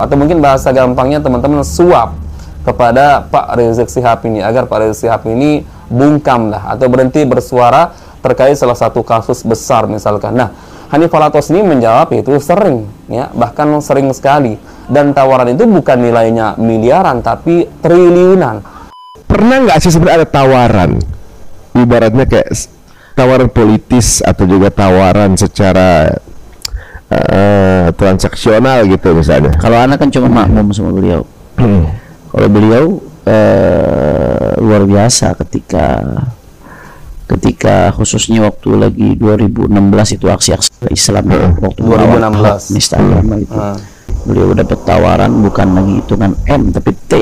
Atau mungkin bahasa gampangnya teman-teman, suap kepada Pak Rizik Syihab ini agar Pak Rizik Syihab ini bungkam lah atau berhenti bersuara terkait salah satu kasus besar misalkan. Nah, Hanif Alatos ini menjawab itu sering, ya, bahkan sering sekali, dan tawaran itu bukan nilainya miliaran tapi triliunan. Pernah nggak sih sebenarnya ada tawaran, ibaratnya kayak tawaran politis atau juga tawaran secara transaksional gitu misalnya? Kalau anak kan cuma makmum sama beliau. Kalau beliau luar biasa ketika khususnya waktu lagi 2016 itu aksi-aksi Islam waktu 2016 nista agama itu. Beliau dapat tawaran bukan lagi hitungan M tapi T.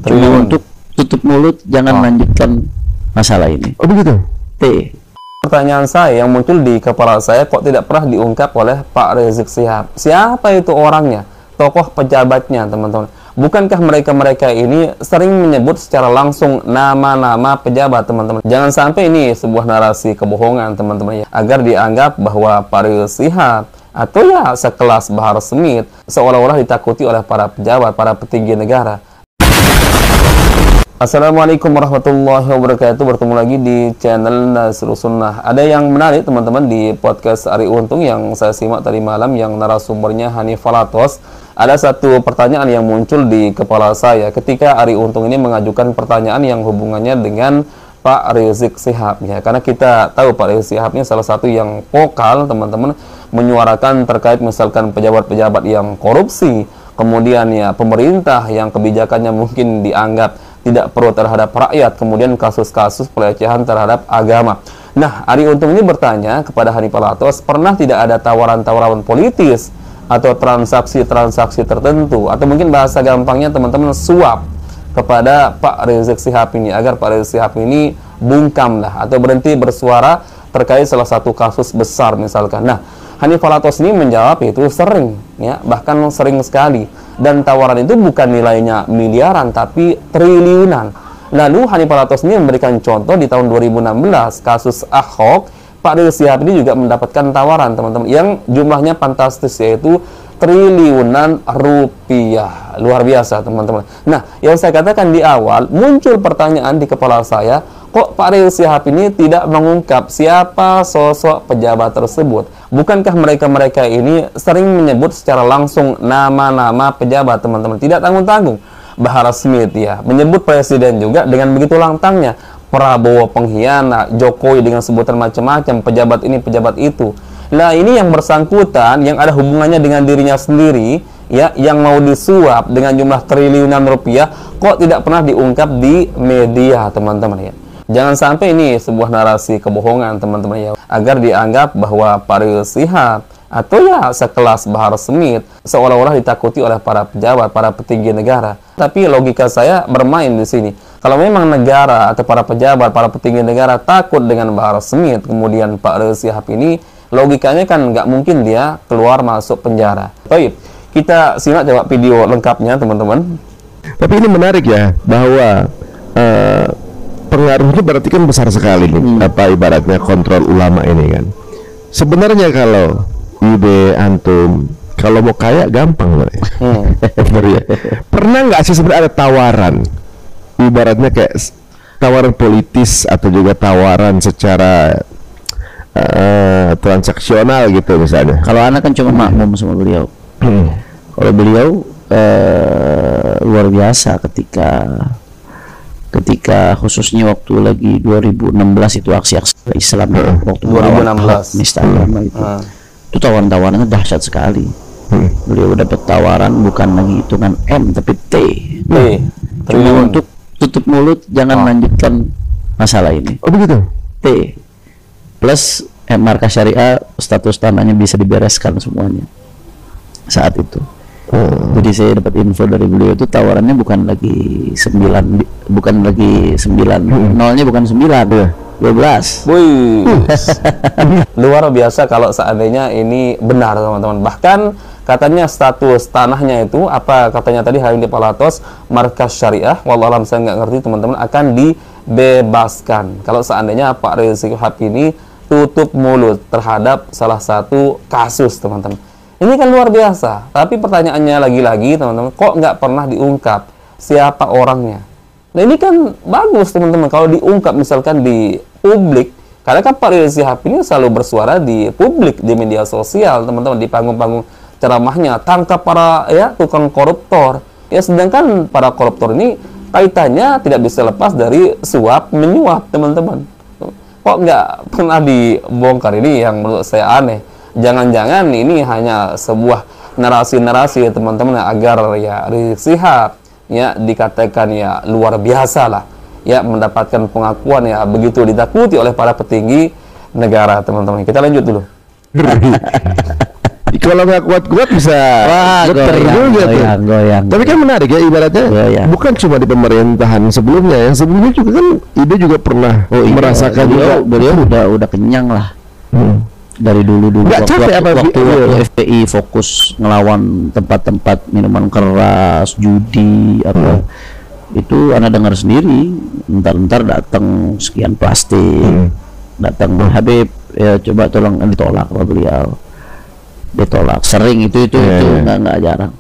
Cuma untuk tutup mulut, jangan lanjutkan masalah ini. Oh begitu? T. Pertanyaan saya yang muncul di kepala saya, kok tidak pernah diungkap oleh Pak Rizik Syihab? Siapa itu orangnya? Tokoh pejabatnya, teman-teman. Bukankah mereka ini sering menyebut secara langsung nama-nama pejabat, teman-teman? Jangan sampai ini sebuah narasi kebohongan, teman-teman, ya, agar dianggap bahwa Pak Rizik Syihab atau ya sekelas Bahar Smith seolah-olah ditakuti oleh para pejabat, para petinggi negara. Assalamualaikum warahmatullahi wabarakatuh. Bertemu lagi di channel Nasrul Sunnah. Ada yang menarik, teman-teman, di podcast Ari Untung yang saya simak tadi malam, yang narasumbernya Hanif Alatos. Ada satu pertanyaan yang muncul di kepala saya ketika Ari Untung ini mengajukan pertanyaan yang hubungannya dengan Pak Rizik Syihab, ya. Karena kita tahu Pak Rizik Syihab ini salah satu yang vokal, teman-teman, menyuarakan terkait misalkan pejabat-pejabat yang korupsi, kemudian ya pemerintah yang kebijakannya mungkin dianggap tidak pro terhadap rakyat, kemudian kasus-kasus pelecehan terhadap agama. Nah, Ari Untung ini bertanya kepada Hanif Alatos, pernah tidak ada tawaran-tawaran politis atau transaksi-transaksi tertentu, atau mungkin bahasa gampangnya teman-teman, suap kepada Pak Rizik Syihab ini agar Pak Rizik Syihab ini bungkam lah atau berhenti bersuara terkait salah satu kasus besar misalkan. Nah, Hanif Alatos ini menjawab itu sering, ya, bahkan sering sekali, dan tawaran itu bukan nilainya miliaran tapi triliunan. Lalu Hanif Alatos ini memberikan contoh di tahun 2016 kasus Ahok. Pak Rizik Syihab ini juga mendapatkan tawaran, teman-teman, yang jumlahnya fantastis, yaitu triliunan rupiah. Luar biasa, teman-teman. Nah, yang saya katakan di awal, muncul pertanyaan di kepala saya, kok Pak Rizik Syihab ini tidak mengungkap siapa sosok pejabat tersebut? Bukankah mereka ini sering menyebut secara langsung nama-nama pejabat, teman-teman? Tidak tanggung-tanggung. Bahar Smith, ya, menyebut presiden juga dengan begitu lantangnya. Prabowo pengkhianat, Jokowi dengan sebutan macam-macam, pejabat ini, pejabat itu. Nah, ini yang bersangkutan, yang ada hubungannya dengan dirinya sendiri, ya, yang mau disuap dengan jumlah triliunan rupiah, kok tidak pernah diungkap di media, teman-teman, ya. Jangan sampai ini sebuah narasi kebohongan, teman-teman, ya, agar dianggap bahwa Pak Rizik Syihab atau ya sekelas Bahar Smith seolah-olah ditakuti oleh para pejabat, para petinggi negara. Tapi logika saya bermain di sini. Kalau memang negara atau para pejabat, para petinggi negara takut dengan Bahar Smith, kemudian Pak Rizik Syihab ini, logikanya kan nggak mungkin dia keluar masuk penjara. Baik, kita simak coba video lengkapnya, teman-teman. Tapi ini menarik ya, bahwa pengaruhnya berarti kan besar sekali nih, apa ibaratnya kontrol ulama ini kan. Sebenarnya kalau ide antum kalau mau kaya gampang loh. Ya. Pernah nggak sih sebenarnya ada tawaran, ibaratnya kayak tawaran politis atau juga tawaran secara transaksional gitu misalnya? Kalau anak kan cuma makmum sama beliau. Kalau beliau luar biasa ketika khususnya waktu lagi 2016 itu aksi-aksi Islam waktu 2016 nista agama itu. Itu tawaran-tawarannya dahsyat sekali. Beliau dapat tawaran bukan lagi hitungan M tapi T. Cuma untuk tutup mulut, jangan lanjutkan masalah ini. Oh begitu? T plus markas syariah, status tanahnya bisa dibereskan semuanya saat itu. Jadi saya dapat info dari beliau itu tawarannya bukan lagi 9, nolnya bukan 9, 12. Wih, luar biasa kalau seandainya ini benar, teman-teman. Bahkan katanya status tanahnya itu apa katanya tadi Hanif Alatos, markas syariah, wallahualam saya nggak ngerti, teman-teman, akan dibebaskan kalau seandainya Pak Rizik Syihab ini tutup mulut terhadap salah satu kasus, teman-teman. Ini kan luar biasa. Tapi pertanyaannya lagi-lagi teman-teman, kok nggak pernah diungkap siapa orangnya? Nah ini kan bagus teman-teman kalau diungkap misalkan di publik. Karena kan Pak Rizik Syihab ini selalu bersuara di publik, di media sosial teman-teman, di panggung-panggung ceramahnya, tangkap para tukang koruptor. Ya sedangkan para koruptor ini kaitannya tidak bisa lepas dari suap menyuap teman-teman. Kok nggak pernah dibongkar? Ini yang menurut saya aneh. Jangan-jangan ini hanya sebuah narasi-narasi teman-teman agar ya Rizik Syihab ya dikatakan ya luar biasa lah ya, mendapatkan pengakuan ya begitu ditakuti oleh para petinggi negara teman-teman. Kita lanjut dulu. Kalau nggak kuat-kuat bisa goyang. Tapi kan menarik ya, ibaratnya bukan cuma di pemerintahan sebelumnya, yang sebelumnya juga kan Ide juga pernah merasakan beliau udah kenyang lah. Dari dulu waktu FPI fokus ngelawan tempat-tempat minuman keras, judi apa. Itu Anda dengar sendiri, ntar datang sekian plastik, datang Habib ya coba tolong, ditolak sama beliau. Ditolak sering itu nggak jarang.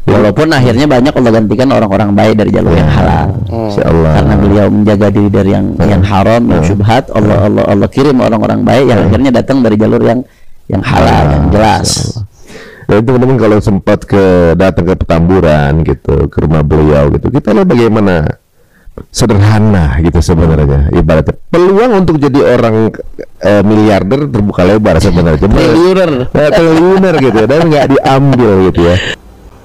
Walaupun akhirnya banyak Allah gantikan orang-orang baik dari jalur yang halal. Karena beliau menjaga diri dari yang haram, yang syubhat, Allah kirim orang-orang baik yang akhirnya datang dari jalur yang halal, yang jelas. Ya itu teman-teman, kalau sempat datang ke Petamburan gitu, ke rumah beliau gitu, kita lihat bagaimana sederhana gitu sebenarnya, ibaratnya peluang untuk jadi orang miliarder terbuka lebar sebenarnya, triliuner gitu ya, dan nggak diambil gitu ya.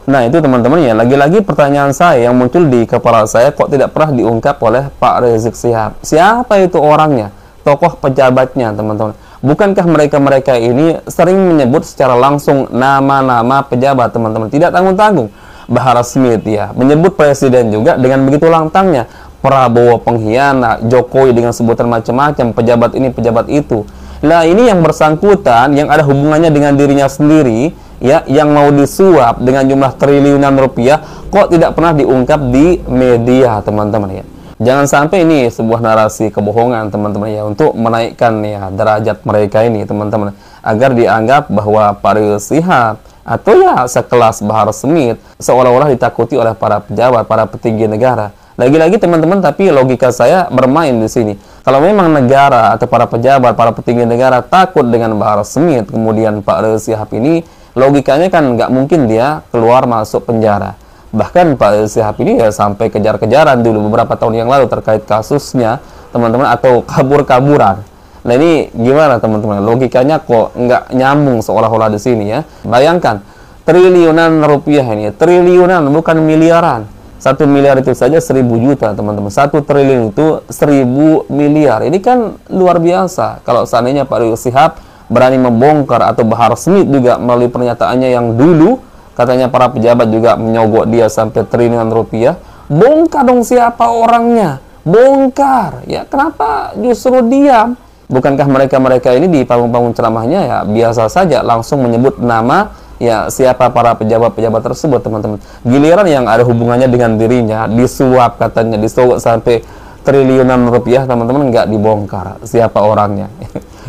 Nah itu teman-teman ya, lagi-lagi pertanyaan saya yang muncul di kepala saya, kok tidak pernah diungkap oleh Pak Rizik Syihab. Siapa itu orangnya, tokoh pejabatnya teman-teman? Bukankah mereka ini sering menyebut secara langsung nama-nama pejabat teman-teman, tidak tanggung-tanggung. Bahar Smith ya menyebut presiden juga dengan begitu lantangnya, Prabowo pengkhianat, Jokowi dengan sebutan macam-macam, pejabat ini pejabat itu. Nah ini yang bersangkutan, yang ada hubungannya dengan dirinya sendiri ya, yang mau disuap dengan jumlah triliunan rupiah, kok tidak pernah diungkap di media teman-teman ya. Jangan sampai ini sebuah narasi kebohongan teman-teman ya, untuk menaikkan ya derajat mereka ini teman-teman, agar dianggap bahwa Pak Rizik Syihab atau ya sekelas Bahar Smith seolah-olah ditakuti oleh para pejabat, para petinggi negara. Lagi-lagi teman-teman, tapi logika saya bermain di sini. Kalau memang negara atau para pejabat, para petinggi negara takut dengan Bahar Smith, kemudian Pak Rizik Syihab ini, logikanya kan nggak mungkin dia keluar masuk penjara. Bahkan Pak Rizik Syihab ini ya sampai kejar-kejaran dulu beberapa tahun yang lalu terkait kasusnya teman-teman, atau kabur-kaburan. Nah ini gimana teman-teman? Logikanya kok nggak nyambung seolah-olah di sini ya. Bayangkan triliunan rupiah ini, triliunan bukan miliaran. 1 miliar itu saja 1.000 juta teman-teman. 1 triliun itu 1.000 miliar. Ini kan luar biasa. Kalau seandainya Pak Rizik Syihab berani membongkar, atau Bahar Smith juga melalui pernyataannya yang dulu katanya para pejabat juga menyogok dia sampai triliunan rupiah, bongkar dong siapa orangnya, bongkar ya. Kenapa justru diam? Bukankah mereka ini di panggung-panggung ceramahnya ya biasa saja langsung menyebut nama ya siapa para pejabat-pejabat tersebut teman-teman. Giliran yang ada hubungannya dengan dirinya disuap, katanya disogok sampai triliunan rupiah teman-teman, nggak dibongkar siapa orangnya.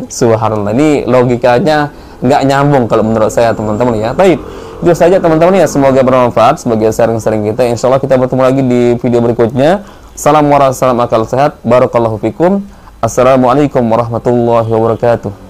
Subhanallah, ini logikanya nggak nyambung kalau menurut saya teman-teman ya. Baik, itu saja teman-teman ya, semoga bermanfaat sebagai sharing-sharing kita. Insya Allah kita bertemu lagi di video berikutnya. Salam warahmatullahi wabarakatuh, sehat, barakallahu fikum. Assalamualaikum warahmatullahi wabarakatuh.